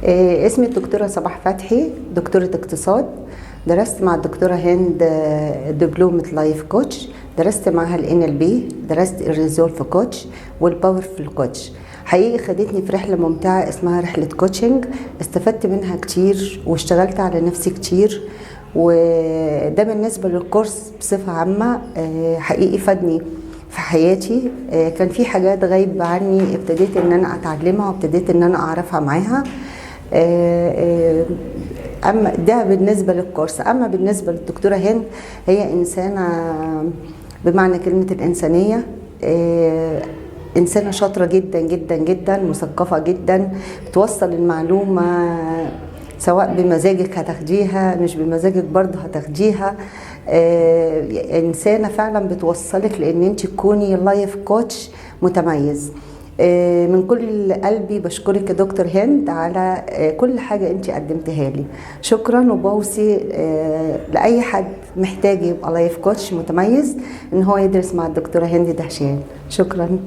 اسمي الدكتورة صباح فتحي، دكتورة اقتصاد. درست مع الدكتورة هند دبلومة لايف كوتش، درست معها ال NLP، درست الريزولف كوتش والباورفul كوتش. حقيقي خدتني في رحلة ممتعة اسمها رحلة كوتشنج، استفدت منها كتير واشتغلت على نفسي كتير، وده بالنسبة للكورس بصفة عامة. حقيقي فادني في حياتي. كان في حاجات غايبة عني ابتديت ان انا اتعلمها وابتديت ان انا اعرفها معاها. اما ده بالنسبة للكورس. اما بالنسبة للدكتورة هند، هي انسانة بمعنى كلمة الانسانية، إنسانة شاطرة جدا جدا جدا، مثقفة جدا، بتوصل المعلومة سواء بمزاجك هتاخديها، مش بمزاجك برضه هتاخديها. إنسانة فعلا بتوصلك لأن انت تكوني لايف كوتش متميز. من كل قلبي بشكرك يا دكتور هند على كل حاجة انت قدمتها لي. شكرا، وبوصي لأي حد محتاج يبقى لايف كوتش متميز ان هو يدرس مع الدكتورة هند دهشان. شكرا.